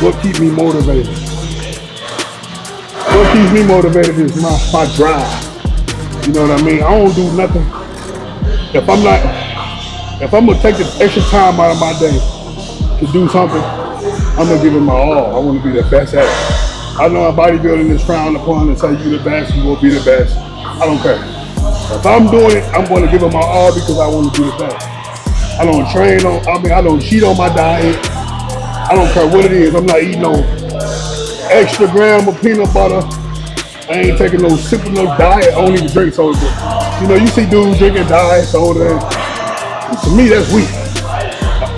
what keeps me motivated? What keeps me motivated is my drive. You know what I mean? I don't do nothing. If I'm gonna take the extra time out of my day to do something, I'm gonna give it my all. I want to be the best at it. I know bodybuilding is frowned upon and say you the best, you will be the best. I don't care. If I'm doing it, I'm going to give it my all because I want to be the best. I don't I don't cheat on my diet. I don't care what it is. I'm not eating no extra gram of peanut butter. I ain't taking no sipping no diet. I don't even drink soda. You know, you see dudes drinking diet soda. To me, that's weak.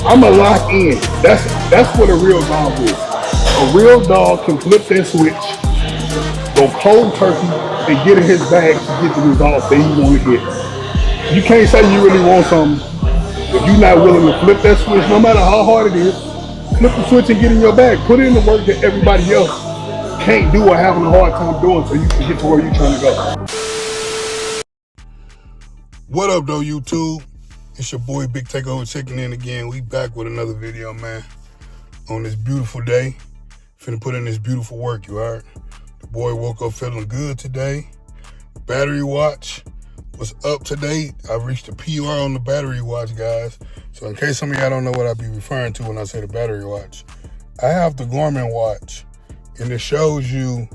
I'm a lock in. That's what a real dog is. A real dog can flip that switch, go cold turkey, and get in his bag to get the results that he want to get. You can't say you really want something if you're not willing to flip that switch, no matter how hard it is. Flip the switch and get in your bag. Put in the work that everybody else can't do or having a hard time doing so you can get to where you're trying to go. What up, though, YouTube? It's your boy Big Takeover checking in again. We back with another video, man. On this beautiful day. Finna put in this beautiful work, you heard? The boy woke up feeling good today. Battery watch was up to date. I reached a PR on the battery watch, guys. So in case some of y'all don't know what I be referring to when I say the battery watch, I have the Garmin watch, and it shows you,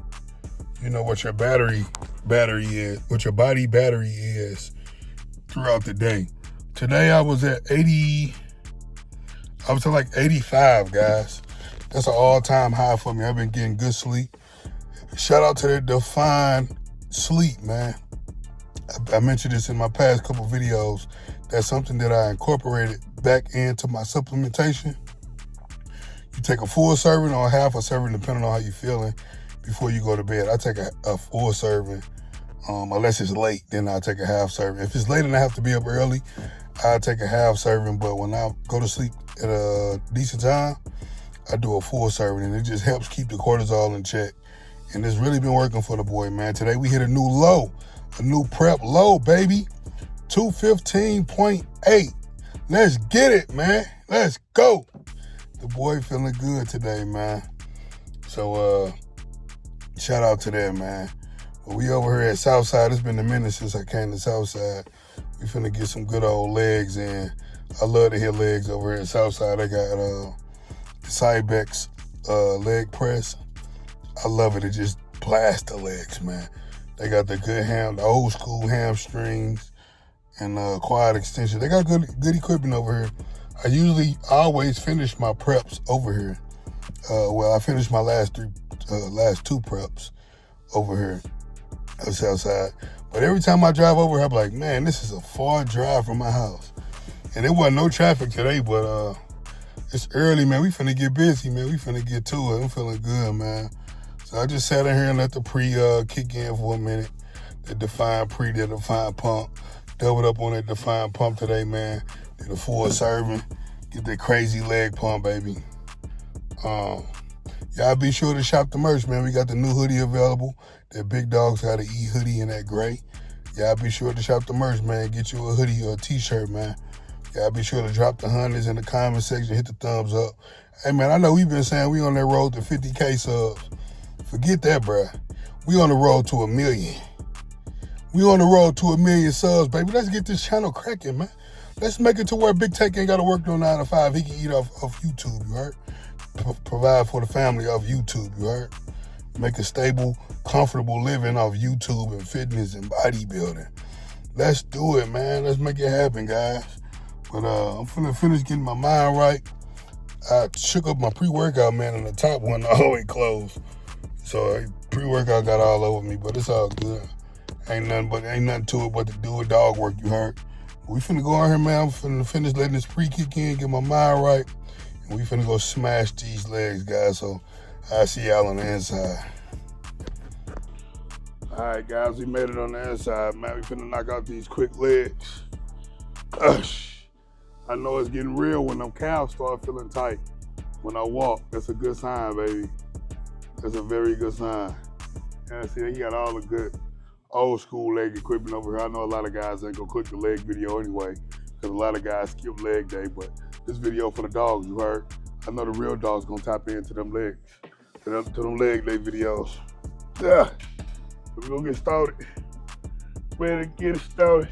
what your battery is, what your body battery is throughout the day. Today I was at 80, I was at like 85, guys. That's an all-time high for me. I've been getting good sleep. Shout out to the Define Sleep, man. I mentioned this in my past couple videos. That's something that I incorporated back into my supplementation. You take a full serving or half a serving, depending on how you're feeling, before you go to bed. I take a full serving. Unless it's late, then I'll take a half serving. If it's late and I have to be up early, I'll take a half serving. But when I go to sleep at a decent time, I do a full serving, and it just helps keep the cortisol in check. And it's really been working for the boy, man. Today we hit a new low, a new prep low, baby. 215.8. Let's get it, man. Let's go. The boy feeling good today, man. So shout out to that, man. But we over here at Southside. It's been a minute since I came to Southside. We finna get some good old legs in. I love to hit legs over here at Southside. I got the Cybex leg press. I love it. It just blasts the legs, man. They got the good the old school hamstrings and quad extension. They got good equipment over here. I always finish my preps over here. I finished my last two preps over here at Southside. But every time I drive over here, I'm like, man, this is a far drive from my house. And there wasn't no traffic today, but it's early, man. We finna get busy, man. We finna get to it. I'm feeling good, man. So I just sat in here and let the pre kick in for a minute. The Define pump. Doubled up on that Define pump today, man. Did a full serving. Get that crazy leg pump, baby. Y'all be sure to shop the merch, man. We got the new hoodie available. That Big Dog's got an hoodie in that gray. Y'all be sure to shop the merch, man. Get you a hoodie or a t-shirt, man. Y'all be sure to drop the hundreds in the comment section. Hit the thumbs up. Hey, man, I know we've been saying we on that road to 50K subs. Forget that, bruh. We on the road to 1 million. We on the road to 1 million subs, baby. Let's get this channel cracking, man. Let's make it to where Big Take ain't got to work no 9 to 5. He can eat off YouTube, you heard? Provide for the family off YouTube, you heard? Make a stable, comfortable living off YouTube and fitness and bodybuilding. Let's do it, man. Let's make it happen, guys. But I'm finna finish getting my mind right. I shook up my pre-workout, man, and the top one all the way closed. So pre-workout got all over me, but it's all good. Ain't nothing to it but to do a dog work, you heard? We finna go out here, man. I'm finna finish letting this pre-kick in, get my mind right. And we finna go smash these legs, guys. So I'll see y'all on the inside. All right, guys, we made it on the inside, man. We finna knock out these quick legs. I know it's getting real when them calves start feeling tight. When I walk, that's a good sign, baby. That's a very good sign. Yeah, see, he got all the good old school leg equipment over here. I know a lot of guys ain't gonna click the leg video anyway, because a lot of guys skip leg day, but this video for the dogs, you heard? I know the real dogs gonna tap into them legs, to them leg day videos. Yeah, we're gonna get started. Ready to get started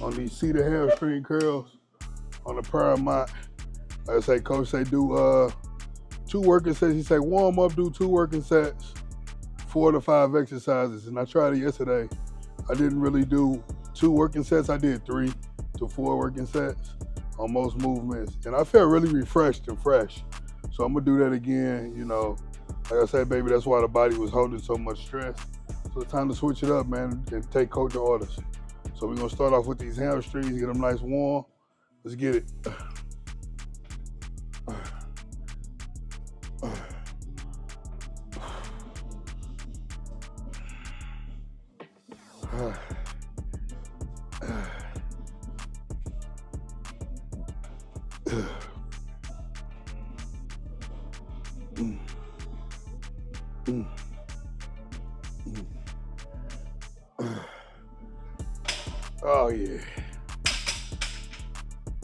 on these seated hamstring curls on the Paramount. Like I say, coach say do 2 working sets. He say warm up, do 2 working sets, 4 to 5 exercises. And I tried it yesterday. I didn't really do 2 working sets. I did 3 to 4 working sets on most movements. And I felt really refreshed and fresh. So I'm gonna do that again, you know. Like I said, baby, that's why the body was holding so much stress. So it's time to switch it up, man, and take coach orders. So we're gonna start off with these hamstrings, get them nice warm. Let's get it. Oh yeah.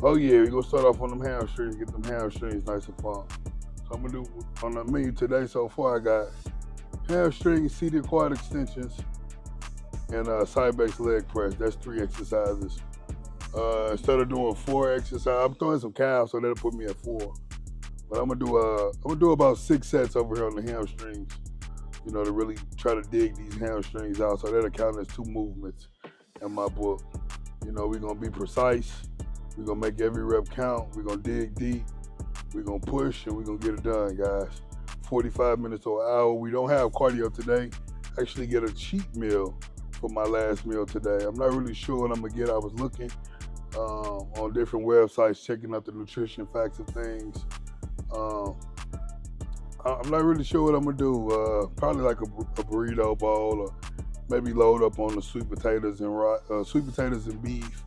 Oh yeah, we're gonna start off on them hamstrings, get them hamstrings nice and firm. So I'm gonna do on the menu today so far I got hamstring, seated quad extensions, and side base leg press. That's 3 exercises. Instead of doing 4 exercises, I'm throwing some calves, so that'll put me at 4. But I'm gonna do about 6 sets over here on the hamstrings, you know, to really try to dig these hamstrings out. So that'll count as 2 movements in my book. You know, we're gonna be precise. We're gonna make every rep count. We're gonna dig deep. We're gonna push, and we're gonna get it done, guys. 45 minutes to an hour. We don't have cardio today. Actually get a cheat meal for my last meal today. I'm not really sure what I'm gonna get. I was looking on different websites, checking out the nutrition facts of things. I'm not really sure what I'm gonna do. Probably like a burrito bowl, or maybe load up on the sweet potatoes and beef.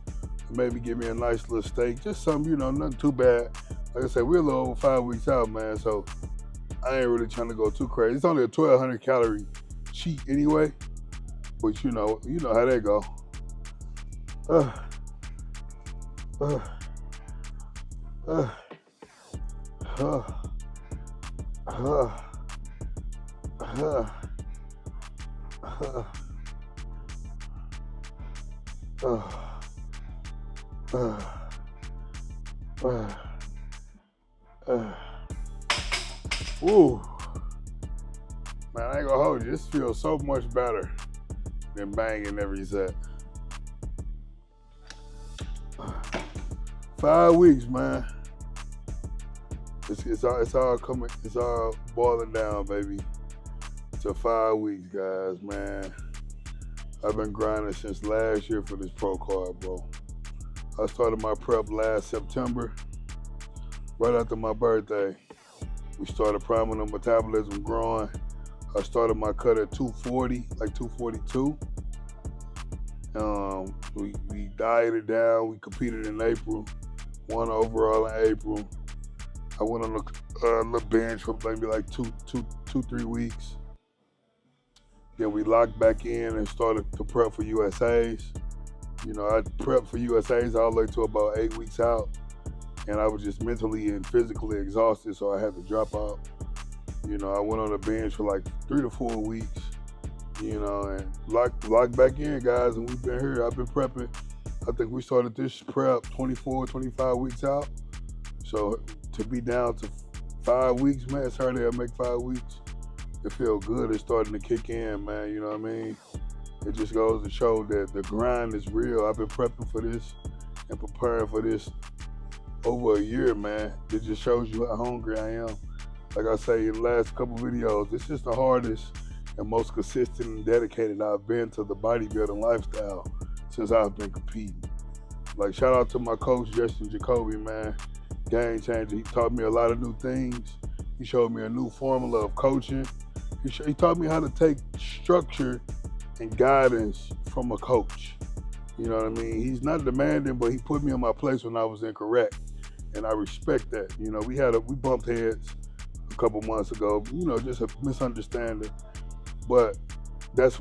Maybe give me a nice little steak, just something, you know, nothing too bad. Like I said, we're a little over 5 weeks out, man, so I ain't really trying to go too crazy. It's only a 1,200 calorie cheat anyway, but you know how that go. Ooh, man, I ain't gonna hold you. This feels so much better than banging every set. 5 weeks, man. It's all boiling down, baby. To 5 weeks, guys, man. I've been grinding since last year for this pro card, bro. I started my prep last September, right after my birthday. We started priming the metabolism growing. I started my cut at 240, like 242. We dieted down. We competed in April. Won overall in April. I went on a little bench for maybe like 3 weeks. Then we locked back in and started to prep for USAs. You know, I prepped for USAs all the way to about 8 weeks out. And I was just mentally and physically exhausted, so I had to drop out. You know, I went on the bench for like 3 to 4 weeks, you know, and locked back in, guys, and we've been here. I've been prepping. I think we started this prep 24, 25 weeks out. So to be down to 5 weeks, man, it's hardly I make 5 weeks. It feels good. It's starting to kick in, man, you know what I mean? It just goes to show that the grind is real. I've been prepping for this and preparing for this over a year, man. It just shows you how hungry I am. Like I say in the last couple videos, this is the hardest and most consistent and dedicated I've been to the bodybuilding lifestyle since I've been competing. Like, shout out to my coach, Justin Jacoby, man. Game changer. He taught me a lot of new things. He showed me a new formula of coaching. He taught me how to take structure and guidance from a coach. You know what I mean? He's not demanding, but he put me in my place when I was incorrect. And I respect that. You know, we bumped heads a couple months ago, you know, just a misunderstanding. But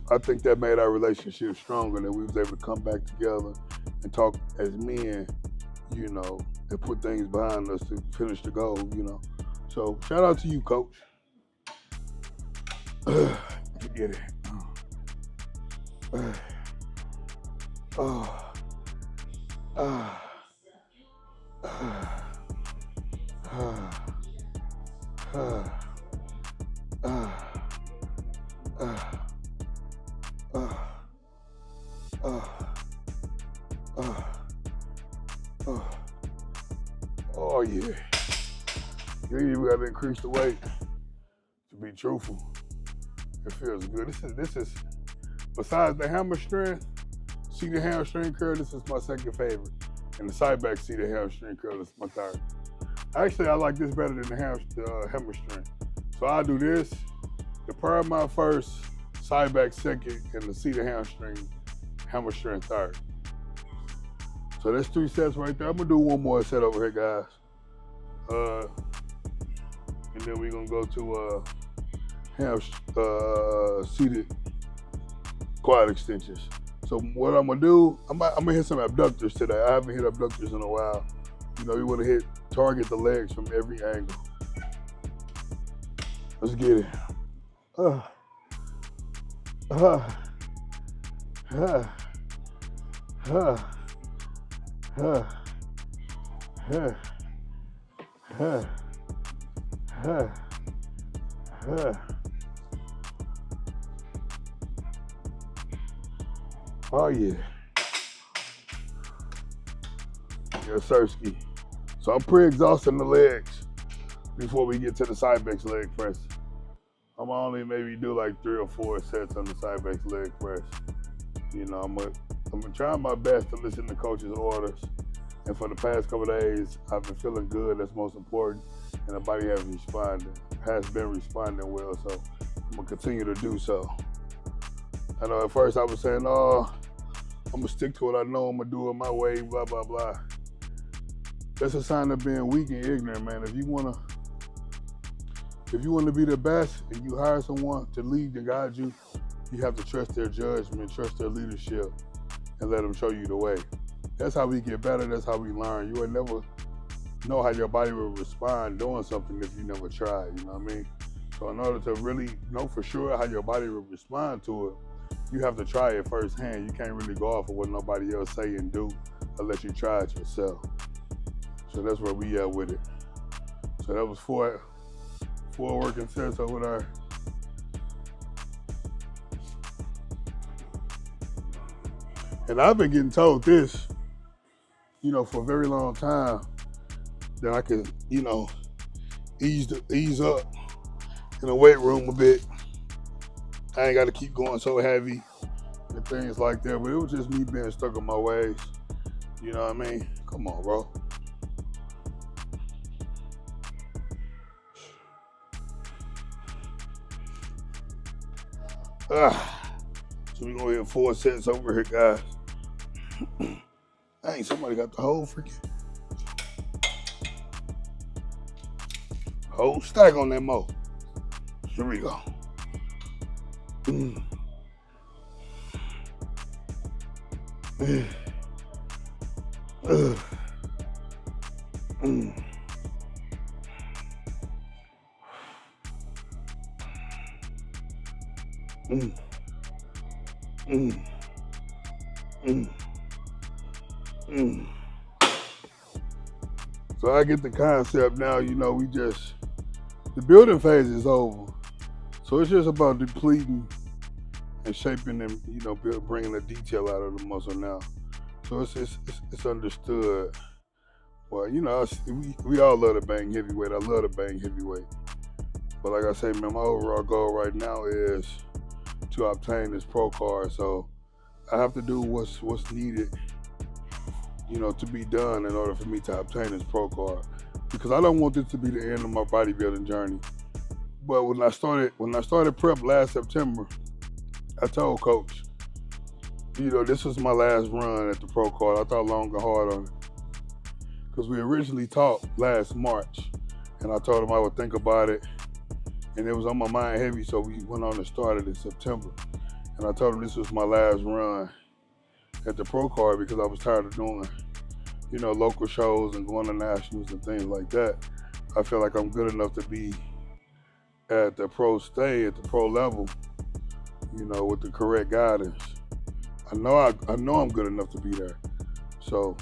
I think that made our relationship stronger, that we was able to come back together and talk as men, you know, and put things behind us to finish the goal, you know. So shout out to you, coach. Get it. Oh yeah. You ain't even gotta increase the weight. To be truthful, it feels good. This is besides the hammer strength, seated hamstring curl, this is my second favorite. And the side back seated hamstring curl is my third. Actually, I like this better than the hammer strength. So I'll do this, the Paramount first, side back second, and the seated hammer strength third. So that's 3 sets right there. I'm gonna do one more set over here, guys. And then we're gonna go to seated quad extensions. So what I'm gonna do, I'm gonna hit some abductors today. I haven't hit abductors in a while. You know, you wanna target the legs from every angle. Let's get it. Oh yeah. Yes, sirski. So I'm pre-exhausting the legs before we get to the side bench leg press. I'm only maybe do like 3 or 4 sets on the side bench leg press. You know, I'm gonna try my best to listen to coach's orders. And for the past couple of days, I've been feeling good. That's most important. And the body has been responding well. So I'm gonna continue to do so. I know at first I was saying, oh, I'm gonna stick to what I know. I'm gonna do it my way, blah, blah, blah. That's a sign of being weak and ignorant, man. If you wanna be the best and you hire someone to lead and guide you, you have to trust their judgment, trust their leadership, and let them show you the way. That's how we get better. That's how we learn. You will never know how your body will respond doing something if you never try, you know what I mean? So in order to really know for sure how your body will respond to it, you have to try it firsthand. You can't really go off of what nobody else say and do unless you try it yourself. So that's where we at with it. So that was four working sets over there. And I've been getting told this, you know, for a very long time, that I could, you know, ease up in the weight room a bit. I ain't got to keep going so heavy and things like that. But it was just me being stuck in my ways. You know what I mean? Come on, bro. So we're gonna hit 4 sets over here, guys. Dang, somebody got the whole stack on that mo. Here we go. So I get the concept now, you know, the building phase is over. So it's just about depleting and shaping and, you know, bringing the detail out of the muscle now. So it's understood. Well, you know, we all love to bang heavyweight. I love to bang heavyweight. But like I say, man, my overall goal right now is to obtain this pro card. So I have to do what's needed, you know, to be done in order for me to obtain this pro card. Because I don't want this to be the end of my bodybuilding journey. But when I started prep last September, I told coach, you know, this was my last run at the pro card. I thought long and hard on it. Because we originally talked last March, and I told him I would think about it. And it was on my mind heavy, so we went on and started in September. And I told him this was my last run at the pro card because I was tired of doing you know, local shows and going to nationals and things like that. I feel like I'm good enough to be at the pro level, you know, with the correct guidance. I know I'm good enough to be there. So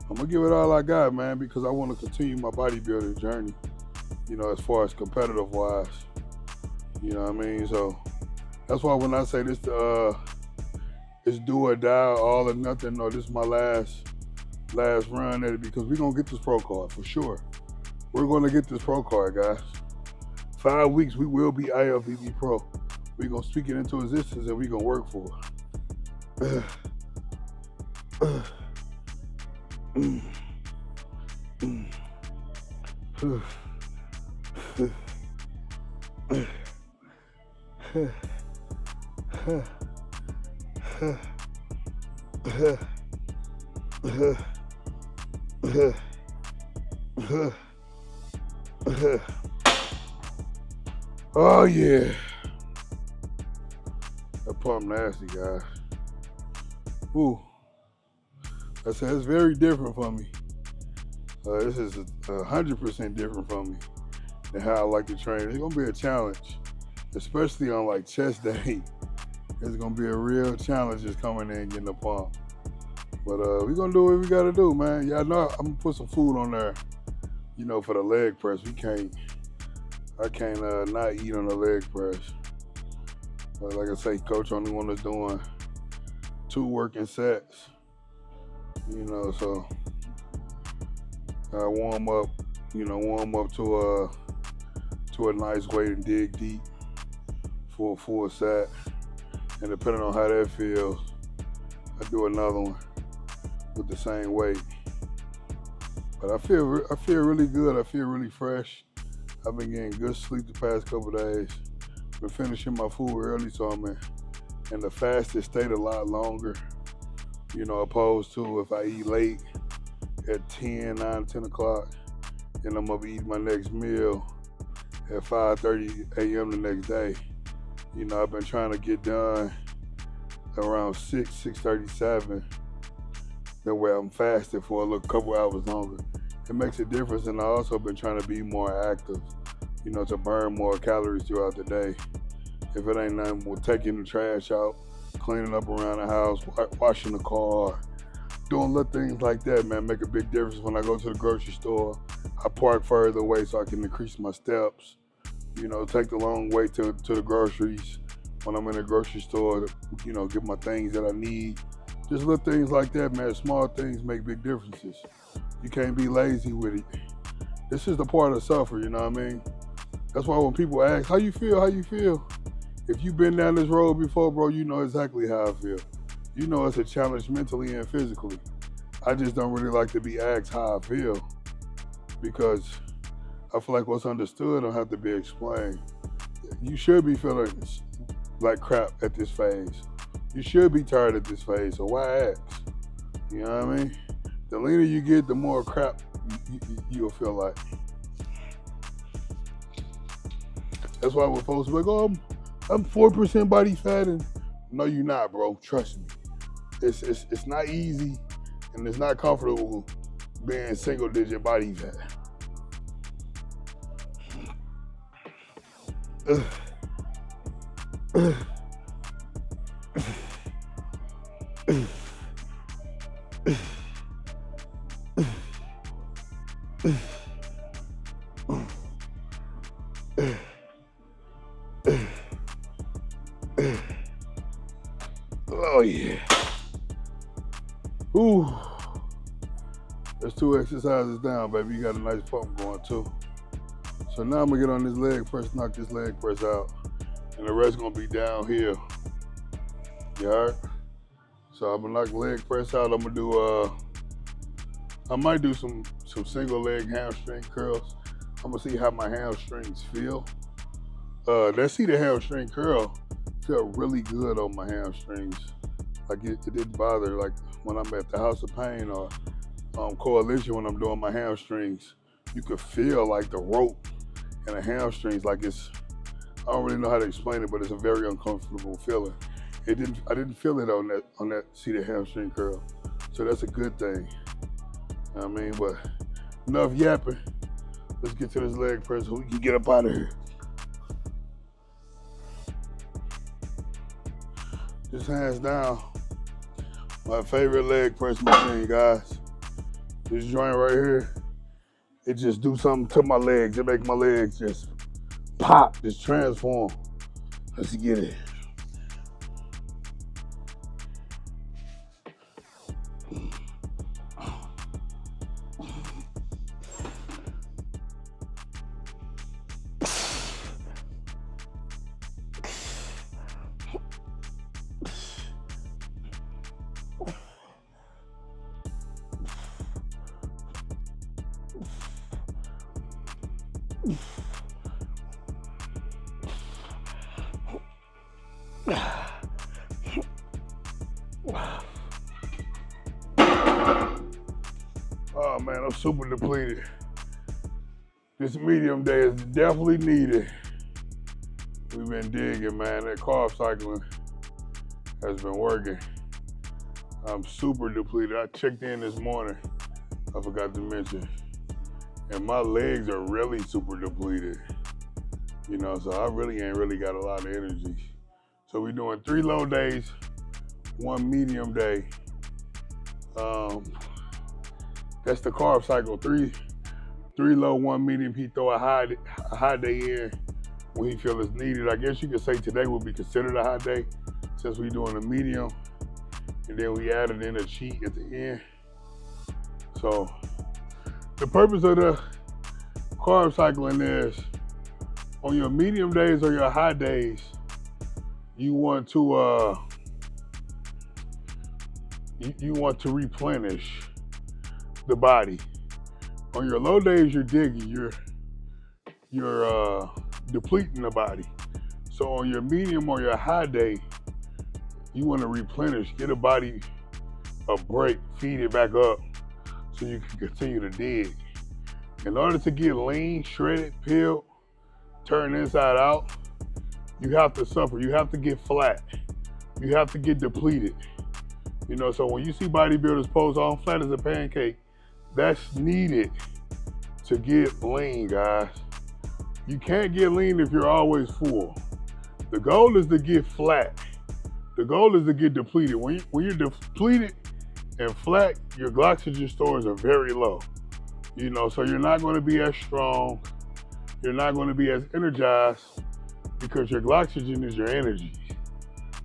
I'm gonna give it all I got, man, because I want to continue my bodybuilding journey, you know, as far as competitive wise. You know what I mean? So that's why when I say this, it's do or die, all or nothing, or this is my last run at it, because we're gonna get this pro card for sure. We're gonna get this pro card, guys. 5 weeks, we will be IFBB pro. We're gonna speak it into existence and we're gonna work for it. Oh yeah, that pump nasty, guys. Ooh, I said it's very different from me. This is 100% different from me than how I like to train. It's gonna be a challenge, especially on like chest day. It's gonna be a real challenge just coming in and getting the pump. But we're gonna do what we gotta do, man. Y'all know I'm gonna put some food on there, you know, for the leg press. I can't not eat on the leg press. But like I say, coach only one that's doing 2 working sets. You know, so I warm up to a nice weight and dig deep for a full set. And depending on how that feels, I do another one with the same weight. But I feel really good. I feel really fresh. I've been getting good sleep the past couple days. Been finishing my food early, so I'm in the fasted state a lot longer. You know, opposed to if I eat late at 9, 10 o'clock, and I'm gonna be eating my next meal at 5:30 a.m. the next day. You know, I've been trying to get done around 6:37. That way I'm fasted for a little couple hours longer. It makes a difference, and I also been trying to be more active, you know, to burn more calories throughout the day. If it ain't nothing, we're taking the trash out, cleaning up around the house, washing the car, doing little things like that, man, make a big difference. When I go to the grocery store, I park further away so I can increase my steps, you know, take the long way to the groceries when I'm in the grocery store, to, you know, get my things that I need. Just little things like that, man. Small things make big differences. You can't be lazy with it. This is the part of suffer, you know what I mean? That's why when people ask, how you feel? If you've been down this road before, bro, you know exactly how I feel. You know it's a challenge mentally and physically. I just don't really like to be asked how I feel, because I feel like what's understood don't have to be explained. You should be feeling like crap at this phase. You should be tired at this phase, so why ask? You know what I mean? The leaner you get, the more crap you'll feel like. That's why when folks be like, oh, I'm 4% body fat, and no, you're not, bro. Trust me. It's not easy, and it's not comfortable being single-digit body fat. Oh yeah. Ooh. There's 2 exercises down, baby. You got a nice pump going too. So now I'm gonna get on this leg press, knock this leg press out, and the rest gonna be downhill. You heard? So I'm gonna knock the leg press out. I'm gonna do I might do some single leg hamstring curls. I'm gonna see how my hamstrings feel. That seated hamstring curl felt really good on my hamstrings. Like it didn't bother, like when I'm at the House of Pain or Coalition, when I'm doing my hamstrings, you could feel like the rope in the hamstrings, like it's, I don't really know how to explain it, but it's a very uncomfortable feeling. I didn't feel it on that seated hamstring curl. So that's a good thing. I mean, but enough yapping. Let's get to this leg press so we can get up out of here. This hands down my favorite leg press machine, guys. This joint right here, it just do something to my legs. It make my legs just pop, just transform. Let's get it. Oh man, I'm super depleted. This medium day is definitely needed. We've been digging, man. That carb cycling has been working. I'm super depleted. I checked in this morning, I forgot to mention, and my legs are really super depleted. You know, so I really ain't got a lot of energy. So we're doing 3 low days, 1 medium day. That's the carb cycle. 3 low, 1 medium. He throw a high day in when he feel it's needed. I guess you could say today would be considered a high day since we're doing a medium, and then we added in a cheat at the end. So the purpose of the carb cycling is on your medium days or your high days, you want to replenish the body. On your low days, you're digging, you're depleting the body. So on your medium or your high day, you want to replenish, get a body a break, feed it back up so you can continue to dig. In order to get lean, shredded, peeled, turned inside out, you have to suffer. You have to get flat. You have to get depleted. You know, so when you see bodybuilders pose on flat as a pancake, that's needed to get lean, guys. You can't get lean if you're always full. The goal is to get flat. The goal is to get depleted. When you're depleted and flat, your glycogen stores are very low. You know, so you're not going to be as strong. You're not going to be as energized because your glycogen is your energy.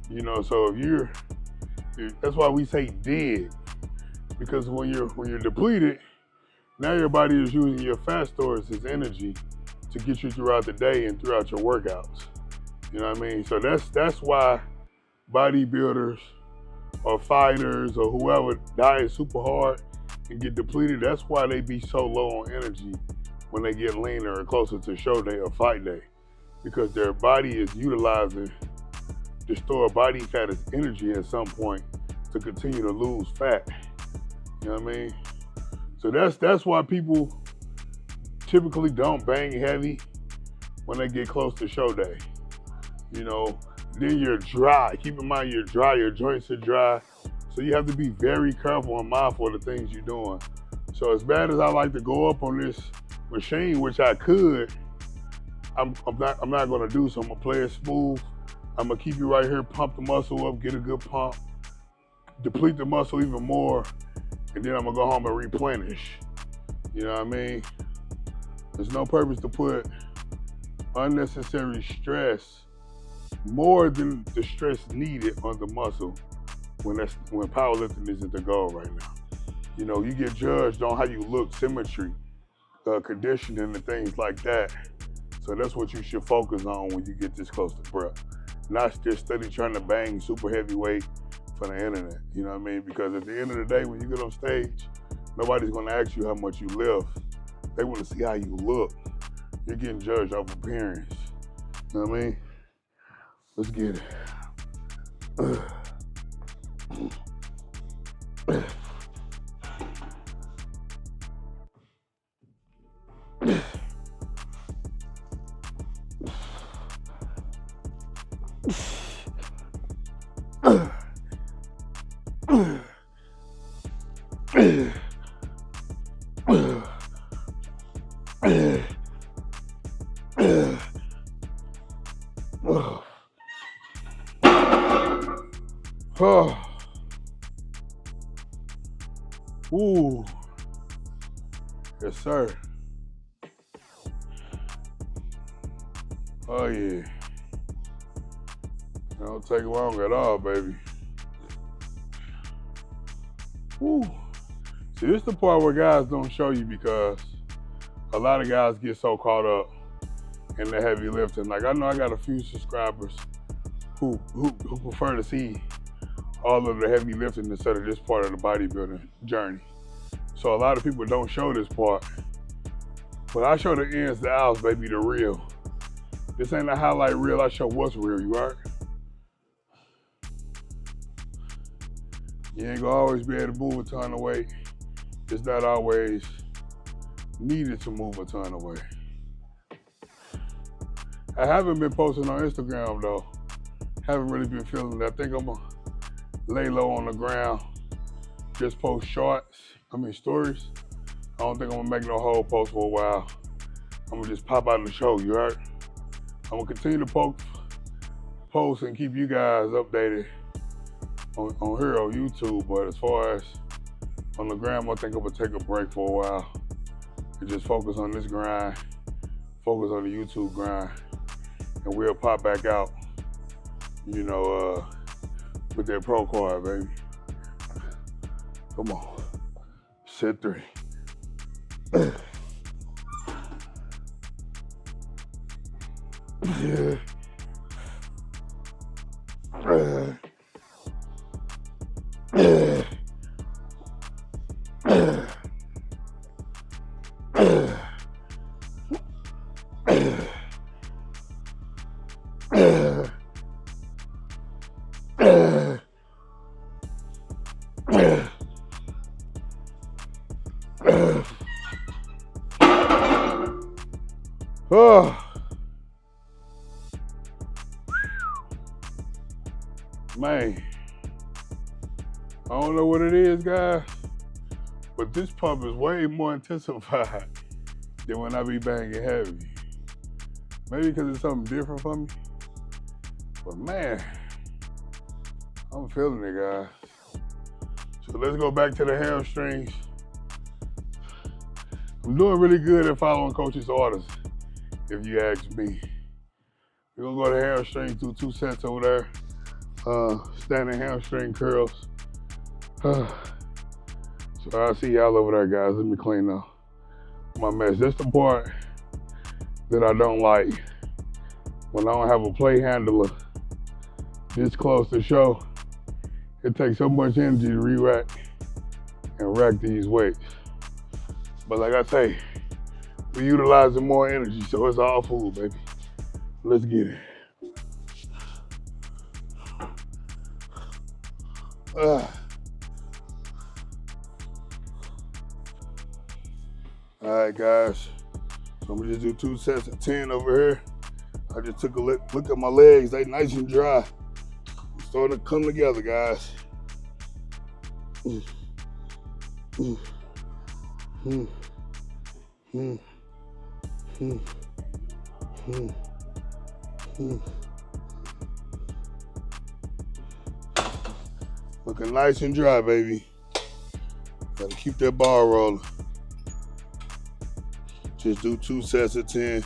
You know, so that's why we say dig, because when you're depleted, now your body is using your fat stores as energy to get you throughout the day and throughout your workouts. You know what I mean? So that's why bodybuilders or fighters or whoever diet super hard and get depleted. That's why they be so low on energy when they get leaner or closer to show day or fight day, because their body is utilizing to store body fat as energy at some point to continue to lose fat. You know what I mean? So that's why people typically don't bang heavy when they get close to show day. You know, then you're dry. Keep in mind you're dry, your joints are dry. So you have to be very careful and mindful of the things you're doing. So as bad as I like to go up on this machine, which I could, I'm not gonna do so. I'm gonna play it smooth. I'm gonna keep you right here, pump the muscle up, get a good pump, deplete the muscle even more, and then I'm gonna go home and replenish. You know what I mean? There's no purpose to put unnecessary stress, more than the stress needed on the muscle when powerlifting isn't the goal right now. You know, you get judged on how you look, symmetry, conditioning and things like that. So that's what you should focus on when you get this close to prep. Not just steady trying to bang super heavyweight for the internet. You know what I mean? Because at the end of the day, when you get on stage, nobody's gonna ask you how much you lift. They wanna see how you look. You're getting judged off appearance. You know what I mean? Let's get it. Oh. Ooh. Yes, sir. Oh, yeah. It don't take long at all, baby. Ooh. See, this is the part where guys don't show you because a lot of guys get so caught up in the heavy lifting. Like, I know I got a few subscribers who prefer to see all of the heavy lifting instead of this part of the bodybuilding journey. So a lot of people don't show this part. But I show the ins, the outs, baby, the real. This ain't a highlight reel, I show what's real, you heard? You ain't gonna always be able to move a ton of weight. It's not always needed to move a ton of weight. I haven't been posting on Instagram though. Haven't really been feeling it. I think I'm gonna lay low on the ground, just post stories. I don't think I'm gonna make no whole post for a while. I'm gonna just pop out and show, you heard? I'm gonna continue to post and keep you guys updated on here on YouTube, but as far as on the gram, I think I'm gonna take a break for a while and just focus on this grind, focus on the YouTube grind, and we'll pop back out, you know, with that pro card, baby. Come on, set 3. Yeah. Oh. Man, I don't know what it is, guys, but this pump is way more intensified than when I be banging heavy. Maybe because it's something different for me, but man, I'm feeling it, guys. So let's go back to the hamstrings. I'm doing really good at following coach's orders, if you ask me. We're gonna go to hamstring, do 2 sets over there. Standing hamstring curls. So I'll see y'all over there, guys. Let me clean up my mess. That's the part that I don't like. When I don't have a plate handler this close to show, it takes so much energy to re-rack and rack these weights. But like I say, we're utilizing more energy, so it's all food, baby. Let's get it. All right, guys. So I'm gonna just do 2 sets of 10 over here. I just took a look at my legs. They nice and dry. I'm starting to come together, guys. Looking nice and dry, baby. Gotta keep that bar rolling. Just do 2 sets of 10.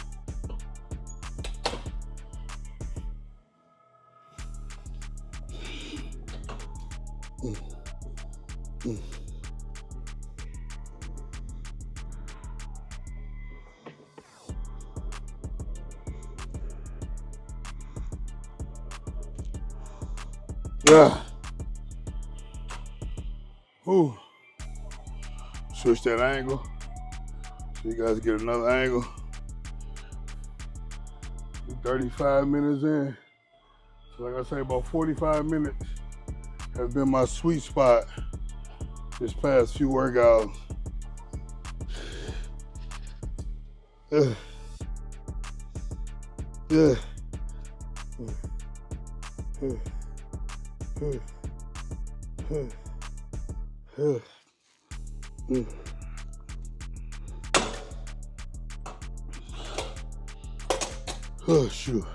Yeah. Ooh. Switch that angle so you guys get another angle. 35 minutes in. So like I say, about 45 minutes has been my sweet spot this past few workouts. Yeah. Oh, shoot.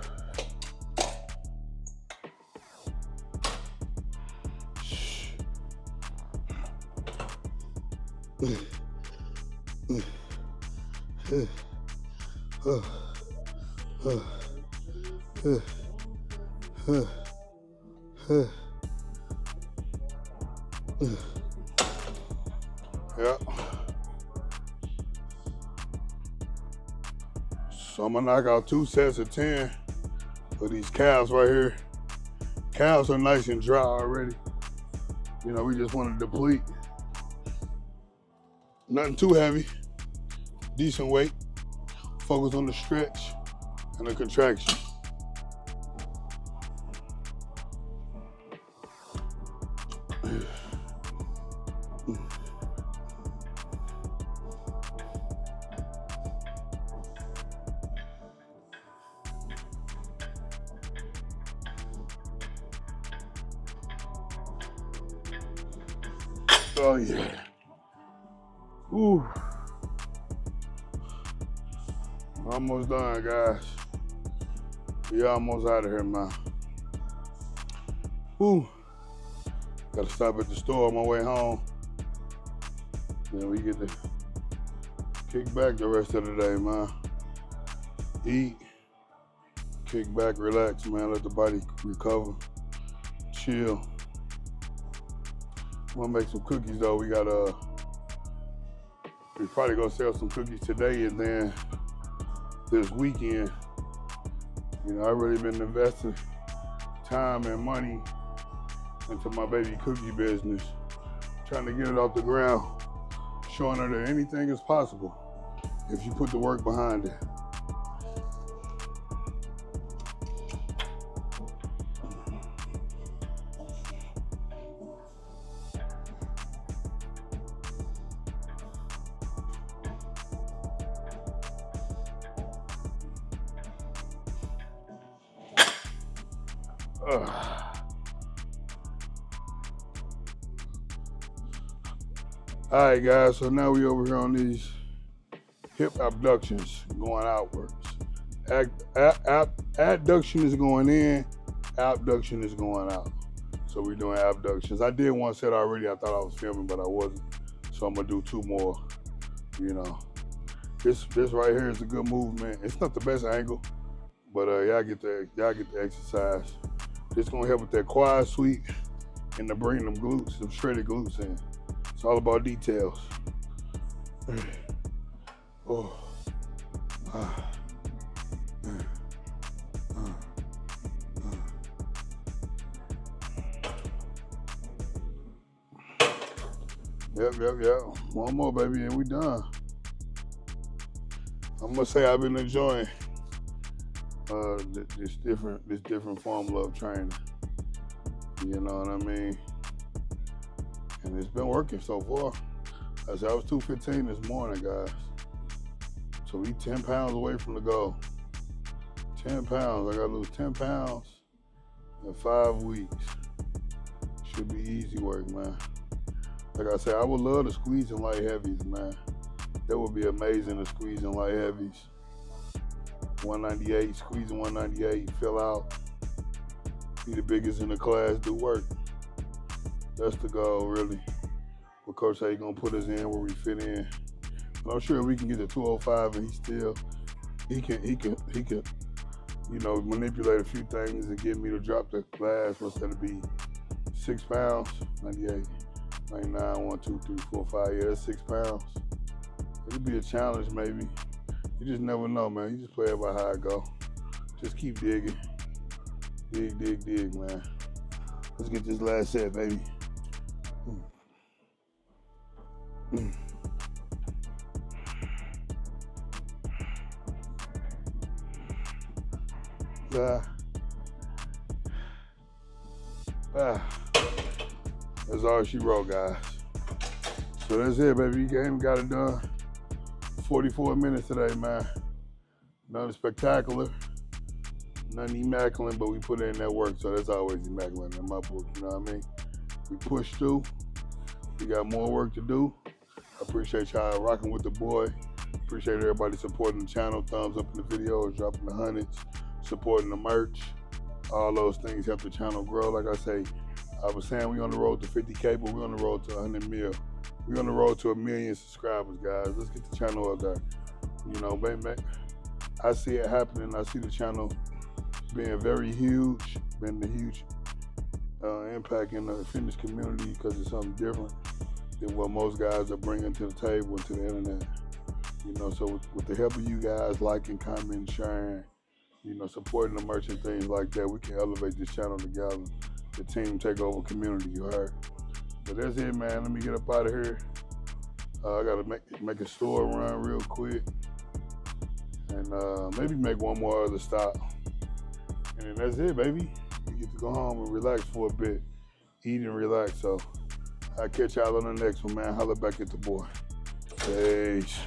Yeah. So I'm gonna knock out 2 sets of 10 for these calves right here. Calves are nice and dry already. You know, we just want to deplete. Nothing too heavy. Decent weight. Focus on the stretch and the contraction. Oh yeah. Ooh. Almost done, guys. We almost out of here, man. Ooh. Gotta stop at the store on my way home. Then we get to kick back the rest of the day, man. Eat, kick back, relax, man. Let the body recover, chill. I'm gonna make some cookies though. We probably gonna sell some cookies today, and then this weekend, you know, I've really been investing time and money into my baby cookie business, trying to get it off the ground, showing her that anything is possible if you put the work behind it. All right, guys, so now we over here on these hip abductions going outwards. Adduction is going in, abduction is going out. So we're doing abductions. I did one set already. I thought I was filming, but I wasn't. So I'm gonna do 2 more. You know, this right here is a good movement. It's not the best angle, but y'all get the exercise. It's gonna help with that quad sweep and to bring them glutes, them shredded glutes in. It's all about details. Oh. Yep. One more, baby, and we done. I'm gonna say I've been enjoying this different formula of training. You know what I mean? And it's been working so far. I said I was 215 this morning, guys. So we 10 pounds away from the goal. 10 pounds. I gotta lose 10 pounds in 5 weeks. Should be easy work, man. Like I said, I would love to squeeze in light heavies, man. That would be amazing to squeeze in light heavies. 198, squeezing 198, fill out. Be the biggest in the class, do work. That's the goal, really. What Coach say he gonna put us in where we fit in. But I'm sure we can get to 205 and he can, you know, manipulate a few things and get me to drop the class instead of be 6 pounds, 98, 99, 1, 2, 3, 4, 5. Yeah, that's 6 pounds. It'd be a challenge, maybe. You just never know, man. You just play it by how it go. Just keep digging. Dig, man. Let's get this last set, baby. That's all she wrote, guys. So that's it, baby. You game got it done. 44 minutes today, man. Nothing spectacular, nothing immaculate, but we put in that work, so that's always immaculate in my book, you know what I mean? We pushed through. We got more work to do. I appreciate y'all rocking with the boy. Appreciate everybody supporting the channel, thumbs up in the videos, dropping the hundreds, supporting the merch. All those things help the channel grow. Like I say, I was saying we on the road to 50K, but we're on the road to 100 mil. We're on the road to 1 million subscribers, guys. Let's get the channel up there. You know, baby. I see it happening. I see the channel being very huge, being a huge impact in the fitness community because it's something different than what most guys are bringing to the table and to the internet. You know, so with the help of you guys liking, commenting, sharing, you know, supporting the merch and things like that, we can elevate this channel together. The Team Takeover community, you heard? But that's it, man. Let me get up out of here. I gotta make a store run real quick, and maybe make one more other stop. And then that's it, baby. You get to go home and relax for a bit, eat and relax. So I'll catch y'all on the next one, man. Holla back at the boy. Peace.